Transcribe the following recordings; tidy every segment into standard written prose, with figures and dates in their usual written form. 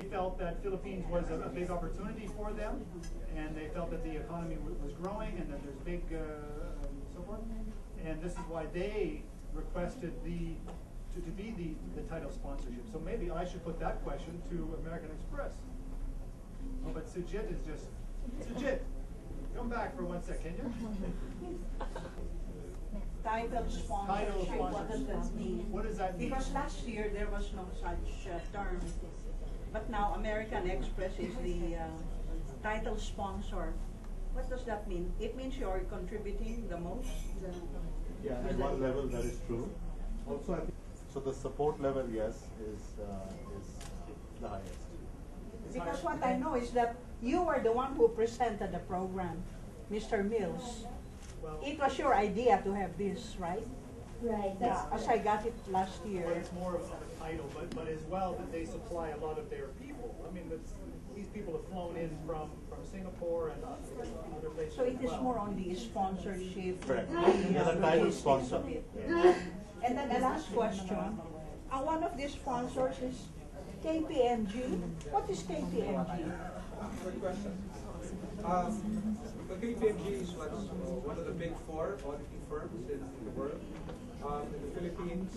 They felt that Philippines was a big opportunity for them, and they felt that the economy was growing and that there's big so forth. And this is why they requested to be the title sponsorship. So maybe I should put that question to American Express. Oh, but Sujit is just, Sujit, come back for 1 sec, can you? Title sponsorship, what does that mean? What does that mean? Because last year there was no such term. But now American Express is the title sponsor. What does that mean? It means you're contributing the most? Yeah, at one level that is true. Also, I think, so the support level, yes, is the highest. Because what I know is that you were the one who presented the program, Mr. Mills. Well, It was your idea to have this, right? Right. Yeah, as I got it last year. But it's more of a title, but as well that they supply a lot of their people. I mean, these people have flown in from Singapore and other places. So it as is well. more on the sponsorship. Correct. the You're the title logistics sponsor. of it. And then the last question. One of the sponsors is KPMG. What is KPMG? Good question. The KPMG is one of the big four auditing firms in the world. In the Philippines,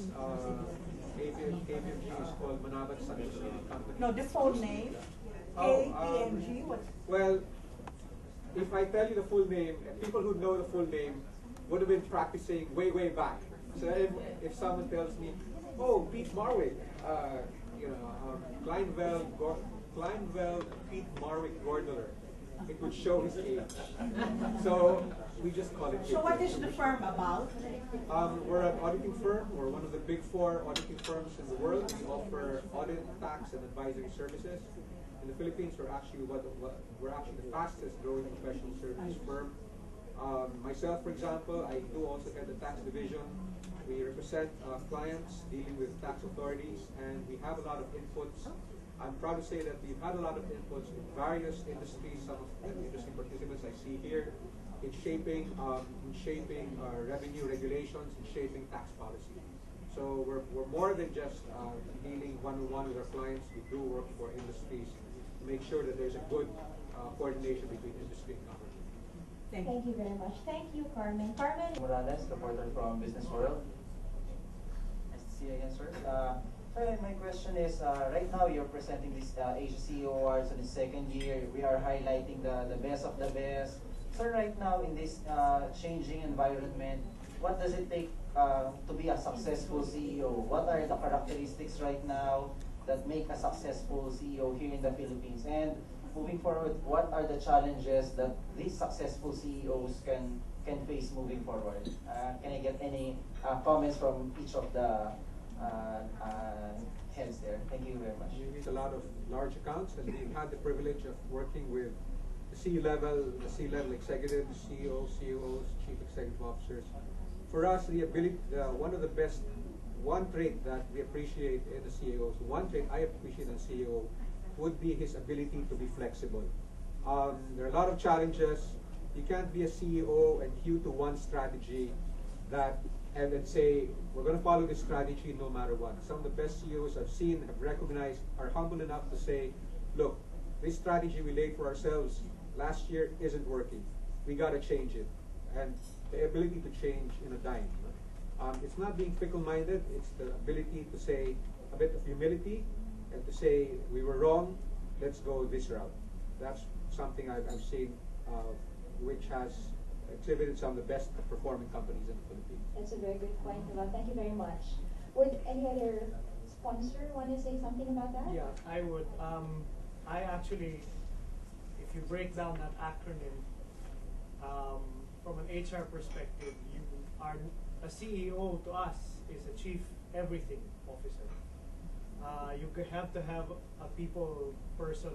KPMG is called Manabat Associated Company. No, the full name. KPMG. What? Well, if I tell you the full name, people who know the full name would have been practicing way back. So if someone tells me, oh, Pete Marwick, Kleinveld Pete Marwick Gordeler, it would show his age. So we just call it KPMG. So what is the firm about? We're an auditing firm. We're one of the big four auditing firms in the world. We offer audit, tax, and advisory services. In the Philippines, we're actually the fastest growing professional services firm. Myself, for example, I do also head the tax division. We represent clients dealing with tax authorities, and we have a lot of inputs. I'm proud to say that we've had a lot of inputs in various industries, some of the industry participants I see here, in shaping revenue regulations, in shaping tax policy. So we're more than just dealing one-on-one with our clients. We do work for industries to make sure that there's a good coordination between industry and government. Thank you very much. Thank you, Carmen. Carmen? Morales, reporter from Business World. Nice to see you again, sir. My question is, right now you're presenting this Asia CEO Awards in the second year. We are highlighting the best of the best. So right now in this changing environment, what does it take to be a successful CEO? What are the characteristics right now that make a successful CEO here in the Philippines? And moving forward, what are the challenges that these successful CEOs can face moving forward? Can I get any comments from each of the heads there? Thank you very much. We lead a lot of large accounts, and we've had the privilege of working with the C-level executives, CEOs, COOs, chief executive officers. For us, one trait that we appreciate in the CEOs, one trait I appreciate in a CEO would be his ability to be flexible. There are a lot of challenges. You can't be a CEO and hew to one strategy and then say, we're going to follow this strategy no matter what. Some of the best CEOs I've seen have recognized, are humble enough to say, look, this strategy we laid for ourselves last year isn't working. We got to change it. And the ability to change in a dime. It's not being fickle-minded, it's the ability to say a bit of humility and to say, we were wrong, let's go this route. That's something I've seen which has exhibited some of the best performing companies in the Philippines. That's a very good point, Eva. Thank you very much. Would any other sponsor want to say something about that? Yeah, I would. I actually, if you break down that acronym, from an HR perspective, a CEO to us is a chief everything officer. You have to have a people person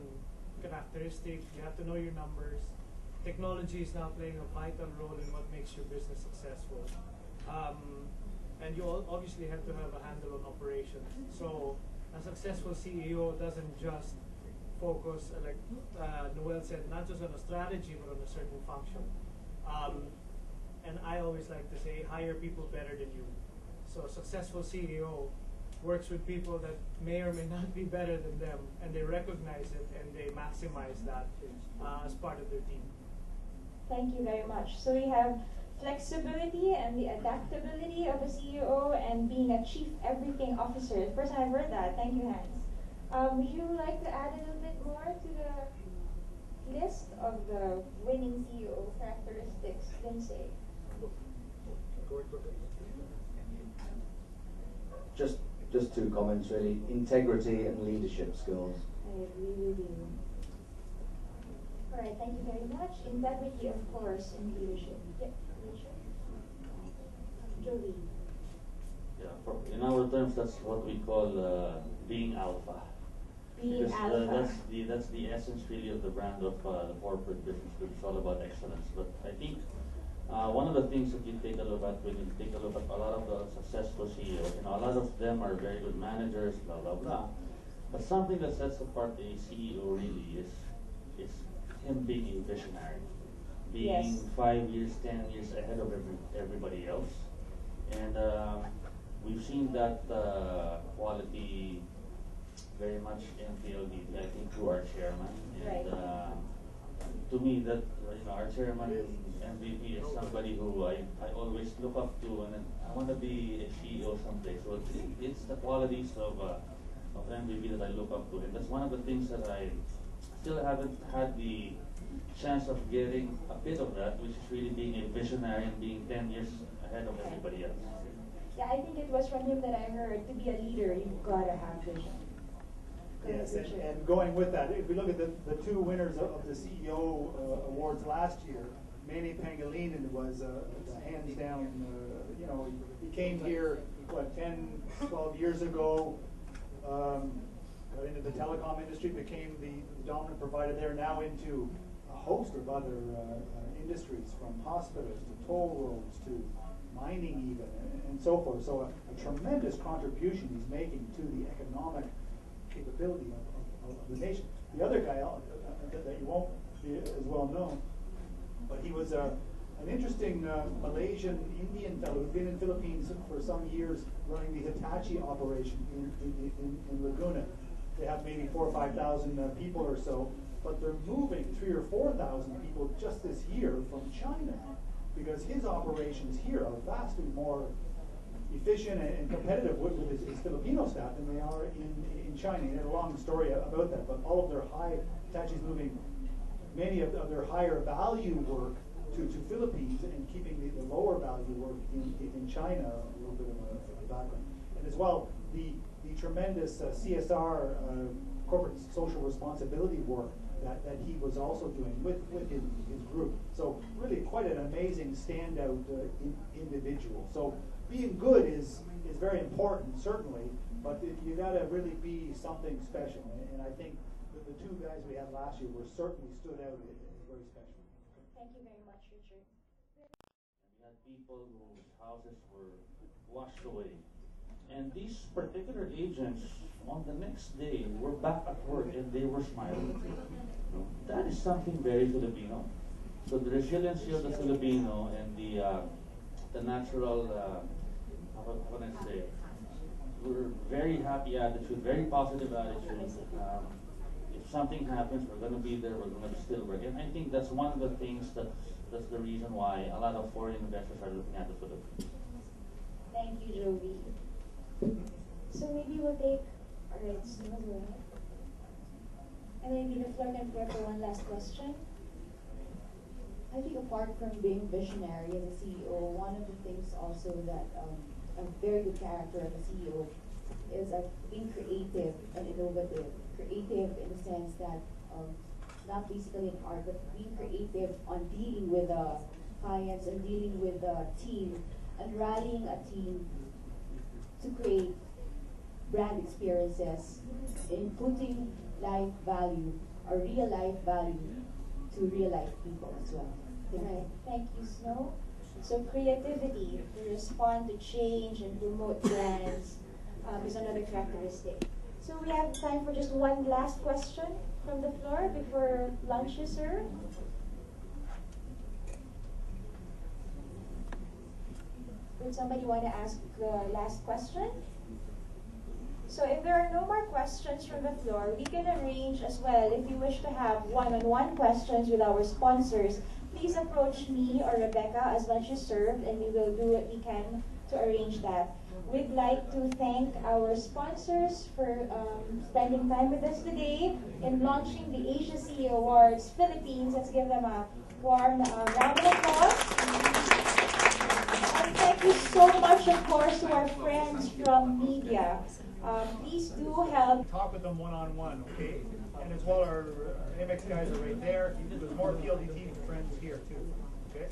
characteristic. You have to know your numbers. Technology is now playing a vital role in what makes your business successful. And you obviously have to have a handle on operations. So a successful CEO doesn't just focus, like Noel said, not just on a strategy, but on a certain function. And I always like to say, hire people better than you. So a successful CEO works with people that may or may not be better than them, and they recognize it and they maximize that as part of their team. Thank you very much. So we have flexibility and the adaptability of a CEO and being a chief everything officer. First I've heard that. Thank you, Hans. Would you like to add a little bit more to the list of the winning CEO characteristics, Lindsay? Just two comments really. Integrity and leadership skills. I agree with you. All right, thank you very much. Integrity, of course, and leadership. Yep, Richard. Jolie. Yeah, in our terms, that's what we call being alpha. Being because, alpha. That's the essence really of the brand of the corporate business. It's all about excellence. But I think one of the things that you take a look at when you take a look at a lot of the successful CEOs, a lot of them are very good managers, blah blah blah. But something that sets apart a CEO really is him being a visionary, being Yes. 5 years, 10 years ahead of everybody else, and we've seen that quality very much in PLD, I think, through our chairman. And to me, that our chairman and MVP is somebody who I always look up to, and I want to be a CEO someday. So it's the qualities of MVP that I look up to, and that's one of the things that I still haven't had the chance of getting a bit of that, which is really being a visionary and being 10 years ahead of everybody else. Yeah, I think it was from him that I heard, to be a leader, you've got to have vision. Yes, and going with that, if we look at the two winners of the CEO awards last year, Manny Pangilinan was the hands down, he came here, 10, 12 years ago, got into the telecom industry, became the dominant provider there, now into a host of other industries, from hospitals to toll roads to mining even, and so forth. So a tremendous contribution he's making to the economic capability of the nation. The other guy that you won't be as well known, but he was an interesting Malaysian Indian fellow who'd been in Philippines for some years running the Hitachi operation in Laguna. They have maybe 4,000 or 5,000 people or so, but they're moving 3,000 or 4,000 people just this year from China, because his operations here are vastly more efficient and competitive with his Filipino staff than they are in China. And a long story about that, but all of their Hitachi's moving many of their higher value work to Philippines and keeping the lower value work in China, a little bit of a background. And as well, the tremendous CSR, corporate social responsibility work that he was also doing with his group. So really quite an amazing standout individual. So being good is very important, certainly, but you got to really be something special. And I think that the two guys we had last year were certainly stood out as very special. Thank you very much, Richard. We had people whose houses were washed away. And these particular agents, on the next day, were back at work and they were smiling. That is something very Filipino. So the resiliency of the Filipino and the natural, how can I say, we're very happy attitude, very positive attitude. If something happens, we're going to be there, we're going to still work. And I think that's one of the things that's the reason why a lot of foreign investors are looking at the Philippines. Thank you, Jovi. So maybe we'll take, all right, so go ahead. And maybe the floor can prepare for one last question. I think apart from being visionary as a CEO, one of the things also that a very good character as a CEO is being creative and innovative. Creative in the sense that not basically in art, but being creative on dealing with clients and dealing with the team and rallying a team to create brand experiences, in putting life value or real life value to real life people as well. Right. Thank you, Snow. So creativity to respond to change and promote brands is another characteristic. So we have time for just one last question from the floor before lunch is served. Would somebody want to ask the last question? So if there are no more questions from the floor, we can arrange as well, if you wish to have one-on-one questions with our sponsors, please approach me or Rebecca as lunch is served, and we will do what we can to arrange that. We'd like to thank our sponsors for spending time with us today in launching the Asia CEO Awards Philippines. Let's give them a warm round of applause. And thank you so much, of course, to our friends from media. Please do help. Talk with them one-on-one, okay? And as well, our MX guys are right there. There's more PLDT friends here too, okay?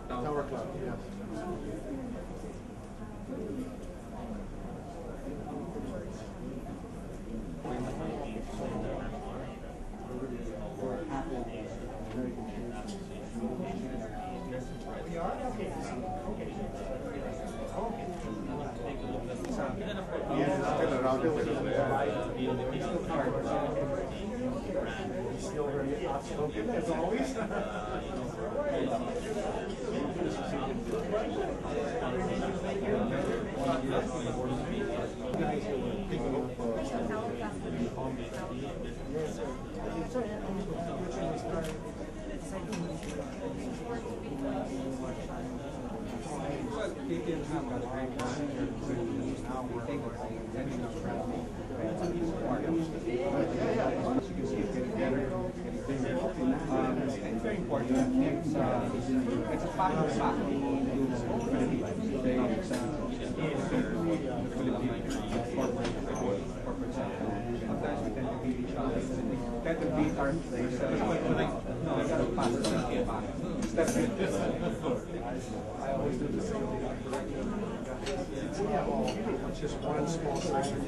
Tower Club, yeah. We are? Okay. Yes, it's still around. Still very outspoken as always. It's very important. It's a factor sometimes we tend to beat each other. We tend to beat ourselves. No, we gotta pass it back. Step I always do the same thing. Just one small section.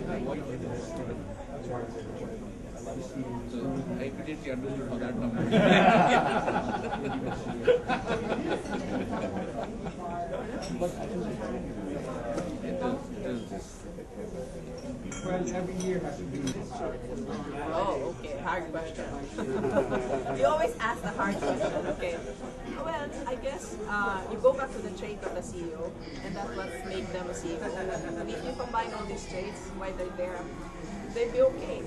I immediately understood how that number. Well, every year has to be. Oh, okay. Hard question. You always ask the hard question. Okay. Well, I guess you go back to the trait of the CEO, and that's what makes them a CEO. And if you combine all these traits, why they're there, they'd be okay.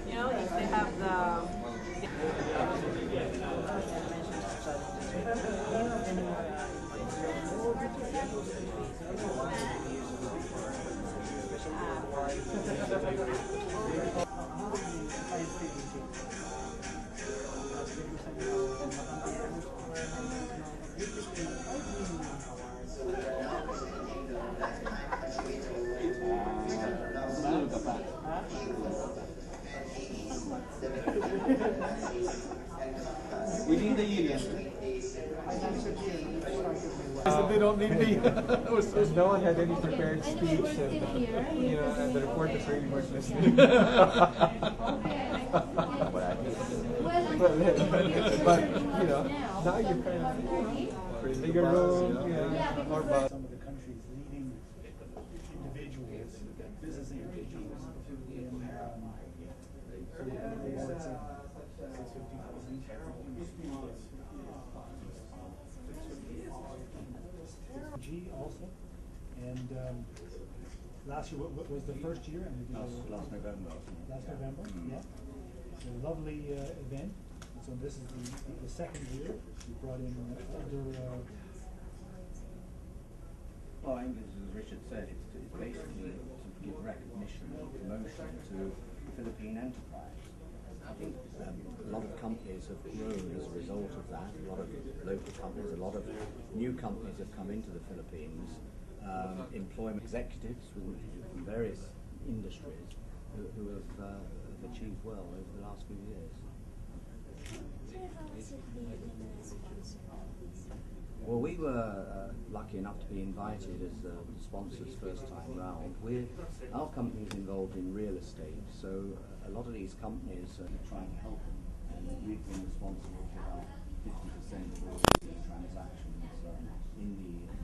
You know, if they have the. We need the union. They don't need me. No one had any prepared speech, and the reporters really weren't listening. but now you're kind of bigger room, more about Some of the country's leading individuals, business individuals, G also, and last year, what was the first year? Last November. Last November, yeah. It's a lovely event. So this is the second year. We brought in other. Well, I think as Richard said, it's basically to give recognition and promotion to Philippine enterprise. I think a lot of companies have grown as a result of that. A lot of local companies, a lot of new companies have come into the Philippines, employment executives from various industries who have achieved well over the last few years. Well, we were lucky enough to be invited as sponsors first time round. Our company is involved in real estate, so a lot of these companies are trying to help them, and we've been responsible for about 50% of all the transactions in the